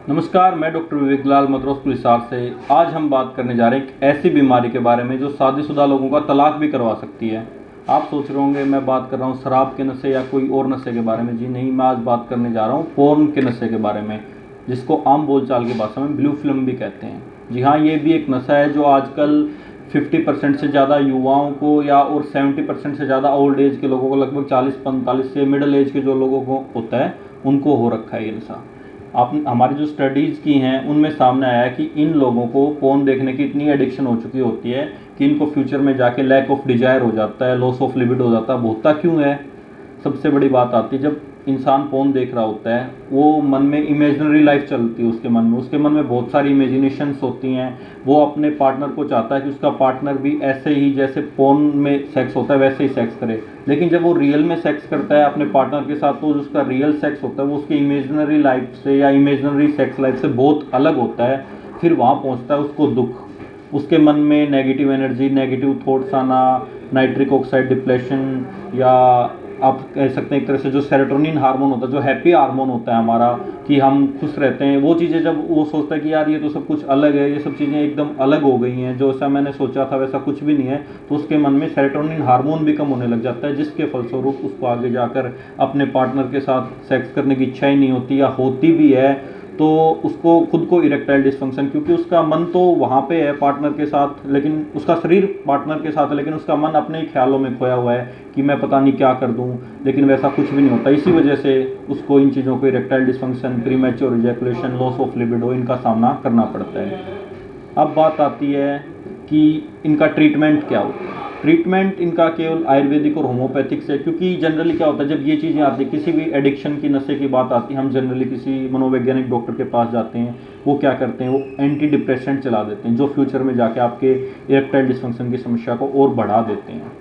नमस्कार, मैं डॉक्टर विवेक लाल मद्रोस पुलिसार से। आज हम बात करने जा रहे हैं एक ऐसी बीमारी के बारे में जो शादीशुदा लोगों का तलाक भी करवा सकती है। आप सोच रहे होंगे मैं बात कर रहा हूँ शराब के नशे या कोई और नशे के बारे में। जी नहीं, मैं आज बात करने जा रहा हूँ पोर्न के नशे के बारे में, जिसको आम बोलचाल की भाषा में ब्लू फिल्म भी कहते हैं। जी हाँ, ये भी एक नशा है जो आजकल 50% से ज़्यादा युवाओं को या और 70% से ज़्यादा ओल्ड एज के लोगों को, लगभग 40-45 से मिडिल एज के जो लोगों को होता है उनको हो रखा है ये नशा। आप हमारी जो स्टडीज़ की हैं उनमें सामने आया है कि इन लोगों को फ़ोन देखने की इतनी एडिक्शन हो चुकी होती है कि इनको फ्यूचर में जाके लैक ऑफ डिजायर हो जाता है, लॉस ऑफ लिबिडो हो जाता है। होता क्यों है? सबसे बड़ी बात आती है जब इंसान फ़ोन देख रहा होता है, वो मन में इमेजिनरी लाइफ चलती है उसके मन में बहुत सारी इमेजिनेशंस होती हैं। वो अपने पार्टनर को चाहता है कि उसका पार्टनर भी ऐसे ही जैसे फ़ोन में सेक्स होता है वैसे ही सेक्स करे। लेकिन जब वो रियल में सेक्स करता है अपने पार्टनर के साथ, तो उसका रियल सेक्स होता है वो उसकी इमेजिनरी लाइफ से या इमेजिनरी सेक्स लाइफ से बहुत अलग होता है। फिर वहाँ पहुँचता है उसको दुख, उसके मन में नेगेटिव एनर्जी, नेगेटिव थॉट्स आना, नाइट्रिक ऑक्साइड डिप्रेशन, या आप कह सकते हैं एक तरह से जो सेरोटोनिन हार्मोन होता है, जो हैप्पी हार्मोन होता है हमारा कि हम खुश रहते हैं, वो चीज़ें जब वो सोचता है कि यार ये तो सब कुछ अलग है, ये सब चीज़ें एकदम अलग हो गई हैं, जो ऐसा मैंने सोचा था वैसा कुछ भी नहीं है, तो उसके मन में सेरोटोनिन हार्मोन भी कम होने लग जाता है, जिसके फलस्वरूप उसको आगे जाकर अपने पार्टनर के साथ सेक्स करने की इच्छा ही नहीं होती, या होती भी है तो उसको खुद को इरेक्टाइल डिस्फंक्शन, क्योंकि उसका मन तो वहाँ पे है पार्टनर के साथ, लेकिन उसका शरीर पार्टनर के साथ है, लेकिन उसका मन अपने ही ख्यालों में खोया हुआ है कि मैं पता नहीं क्या कर दूँ, लेकिन वैसा कुछ भी नहीं होता। इसी वजह से उसको इन चीज़ों को erectile dysfunction, premature ejaculation, loss of libido, इनका सामना करना पड़ता है। अब बात आती है कि इनका ट्रीटमेंट क्या होता है। ट्रीटमेंट इनका केवल आयुर्वेदिक और होम्योपैथिक से, क्योंकि जनरली क्या होता है जब ये चीज़ें आती है, किसी भी एडिक्शन की नशे की बात आती है, हम जनरली किसी मनोवैज्ञानिक डॉक्टर के पास जाते हैं। वो क्या करते हैं, वो एंटी डिप्रेसेंट चला देते हैं जो फ्यूचर में जाके आपके इरेक्टाइल डिस्फंक्शन की समस्या को और बढ़ा देते हैं।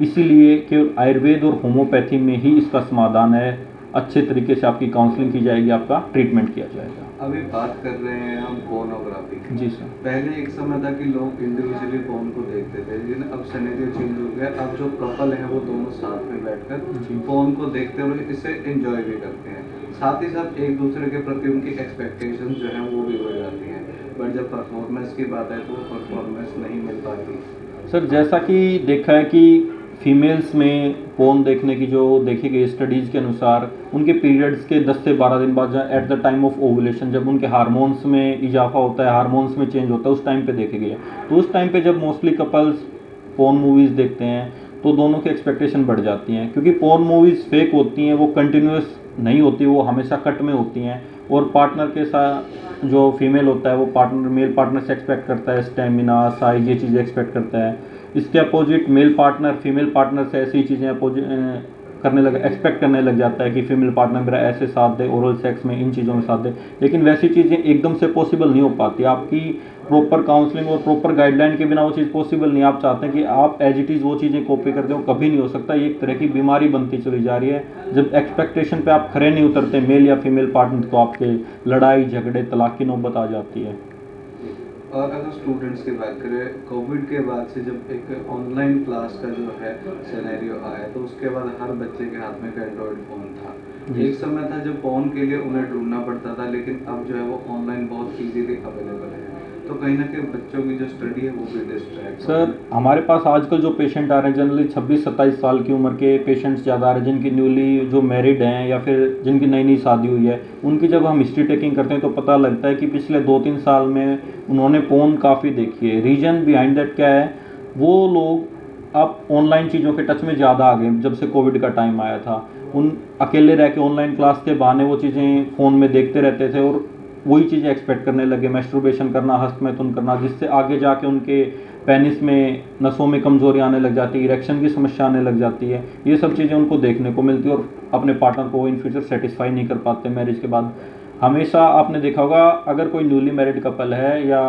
इसीलिए केवल आयुर्वेद और होम्योपैथी में ही इसका समाधान है। अच्छे तरीके से आपकी काउंसलिंग की जाएगी, आपका ट्रीटमेंट किया जाएगा। अभी बात कर रहे हैं हम पोर्नोग्राफी की। जी सर। पहले एक समय था कि लोग इंडिविजुअली पोर्न को देखते थे, लेकिन अब सिनेरियो चेंज हो गया। अब जो कपल है वो दोनों साथ में बैठकर पोर्न को देखते हुए इसे एंजॉय भी करते हैं। साथ ही साथ एक दूसरे के प्रति उनकी एक्सपेक्टेशंस जो हैं वो भी हो जाती हैं, बट जब परफॉर्मेंस की बात है तो वो परफॉर्मेंस नहीं मिल पाती। सर, जैसा कि देखा है कि फीमेल्स में पोर्न देखने की जो देखी गई स्टडीज़ के अनुसार, उनके पीरियड्स के 10 से 12 दिन बाद at the time of ovulation, जब उनके हार्मोन्स में इजाफा होता है, हार्मोन्स में चेंज होता है, उस टाइम पे देखे गए। तो उस टाइम पे जब मोस्टली कपल्स पोर्न मूवीज़ देखते हैं तो दोनों की एक्सपेक्टेशन बढ़ जाती हैं, क्योंकि पोर्न मूवीज़ फेक होती हैं, वो कंटिन्यूस नहीं होती, वो हमेशा कट में होती हैं। और पार्टनर के साथ जो फीमेल होता है वो पार्टनर, मेल पार्टनर से एक्सपेक्ट करता है स्टेमिना, साइज, ये चीज़ें एक्सपेक्ट करता है। इसके opposite male partner female partner से ऐसी चीज़ें एक्सपेक्ट करने लग जाता है कि फीमेल पार्टनर मेरा ऐसे साथ दे, ओरल सेक्स में, इन चीज़ों में साथ दे। लेकिन वैसी चीज़ें एकदम से पॉसिबल नहीं हो पाती। आपकी प्रॉपर काउंसलिंग और प्रॉपर गाइडलाइन के बिना वो चीज़ पॉसिबल नहीं। आप चाहते हैं कि आप एज इट इज़ वो चीज़ें कॉपी करते हो, कभी नहीं हो सकता। ये एक तरह की बीमारी बनती चली जा रही है। जब एक्सपेक्टेशन पे आप खरे नहीं उतरते मेल या फीमेल पार्टनर, तो आपके लड़ाई झगड़े तलाक की नौबत आ जाती है। और अगर स्टूडेंट्स की बात करें, कोविड के बाद से जब एक ऑनलाइन क्लास का जो है सिनेरियो आया, तो उसके बाद हर बच्चे के हाथ में एक एंड्रॉयड फ़ोन था। एक समय था जब फ़ोन के लिए उन्हें ढूंढना पड़ता था, लेकिन अब जो है वो ऑनलाइन बहुत इजीली अवेलेबल है। तो कहीं ना कहीं बच्चों की जो स्टडी है वो भी डिस्ट्रैक्ट। सर, हमारे पास आजकल जो पेशेंट आ रहे हैं जनरली 26-27 साल की उम्र के पेशेंट्स ज़्यादा आ रहे हैं, जिनकी न्यूली जो मैरिड हैं या फिर जिनकी नई नई शादी हुई है। उनकी जब हम हिस्ट्री टेकिंग करते हैं तो पता लगता है कि पिछले 2-3 साल में उन्होंने पोर्न काफ़ी देखी है। रीज़न बिहाइंड दैट क्या है, वो लोग अब ऑनलाइन चीज़ों के टच में ज़्यादा आ गए। जब से कोविड का टाइम आया था, उन अकेले रह के ऑनलाइन क्लास के बहाने वो चीज़ें फ़ोन में देखते रहते थे और वही चीज़ें एक्सपेक्ट करने लगे, मैस्टरबेशन करना, हस्तमैथुन करना, जिससे आगे जाके उनके पेनिस में, नसों में कमजोरी आने लग जाती है, इरेक्शन की समस्या आने लग जाती है। ये सब चीज़ें उनको देखने को मिलती है और अपने पार्टनर को इन फ्यूचर सेटिस्फाई नहीं कर पाते मैरिज के बाद। हमेशा आपने देखा होगा, अगर कोई न्यूली मैरिड कपल है या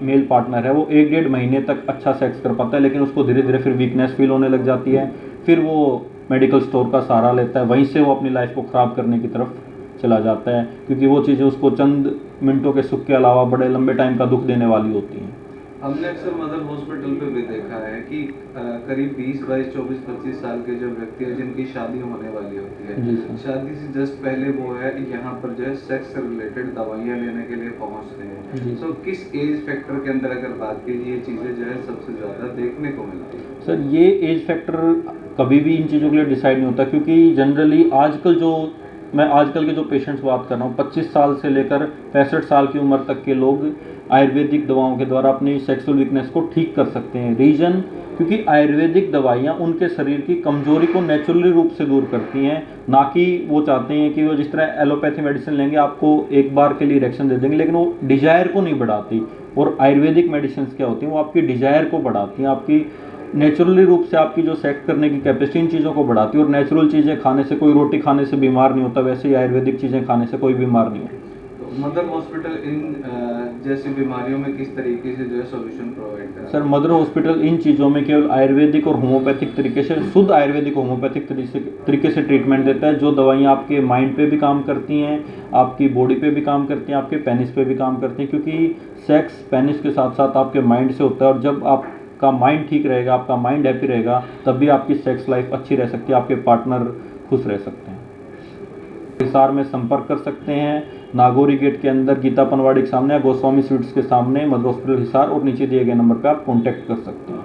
मेल पार्टनर है, वो 1-1.5 महीने तक अच्छा सेक्स कर पाता है, लेकिन उसको धीरे धीरे फिर वीकनेस फील होने लग जाती है। फिर वो मेडिकल स्टोर का सहारा लेता है, वहीं से वो अपनी लाइफ को ख़राब करने की तरफ चला जाता है, क्योंकि वो चीज़ें उसको चंद मिनटों के सुख के अलावा बड़े लंबे टाइम का दुख देने वाली होती हैं। हमने अक्सर मदर हॉस्पिटल पे भी देखा है कि करीब 20, 22, 24, 25 साल के जो व्यक्ति है जिनकी शादी होने वाली होती है, जी सर। शादी से जस्ट पहले वो है यहाँ पर जो है सेक्स से रिलेटेड दवाइयाँ लेने के लिए पहुँचते जी। हैं। तो किस एज फैक्टर के अंदर अगर बात की ये चीज़ें जो है सबसे ज़्यादा देखने को मिलती है? सर ये एज फैक्टर कभी भी इन चीज़ों के लिए डिसाइड नहीं होता, क्योंकि जनरली आजकल के जो पेशेंट्स बात कर रहा हूँ 25 साल से लेकर 65 साल की उम्र तक के लोग आयुर्वेदिक दवाओं के द्वारा अपनी सेक्सुअल वीकनेस को ठीक कर सकते हैं। रीज़न, क्योंकि आयुर्वेदिक दवाइयाँ उनके शरीर की कमजोरी को नेचुरली रूप से दूर करती हैं, ना कि वो चाहते हैं कि वो जिस तरह एलोपैथी मेडिसिन लेंगे आपको एक बार के लिए इरेक्शन दे देंगे, लेकिन वो डिजायर को नहीं बढ़ाती। और आयुर्वेदिक मेडिसिन क्या होती हैं, वो आपकी डिजायर को बढ़ाती हैं, आपकी नेचुरली रूप से आपकी जो सेक्स करने की कैपेसिटी इन चीज़ों को बढ़ाती है। और नेचुरल चीज़ें खाने से, कोई रोटी खाने से बीमार नहीं होता, वैसे ही आयुर्वेदिक चीज़ें खाने से कोई बीमार नहीं होता। तो मदर हॉस्पिटल इन जैसी बीमारियों में किस तरीके से जो है सॉल्यूशन प्रोवाइड करता है? सर मदर हॉस्पिटल इन चीज़ों में केवल आयुर्वेदिक और होम्योपैथिक तरीके से, शुद्ध आयुर्वेदिक होम्योपैथिक तरीके से ट्रीटमेंट देता है। जो दवाइयाँ आपके माइंड पे भी काम करती हैं, आपकी बॉडी पे भी काम करती हैं, आपके पेनिस पे भी काम करती हैं, क्योंकि सेक्स पेनिस के साथ साथ आपके माइंड से होता है। और जब आपका माइंड ठीक रहेगा, आपका माइंड हैप्पी रहेगा, तब भी आपकी सेक्स लाइफ अच्छी रह सकती है, आपके पार्टनर खुश रह सकते हैं। हिसार में संपर्क कर सकते हैं, नागौरी गेट के अंदर गीता पनवाड़ी के सामने या गोस्वामी स्वीट्स के सामने मदर हॉस्पिटल हिसार, और नीचे दिए गए नंबर पर आप कॉन्टैक्ट कर सकते हैं।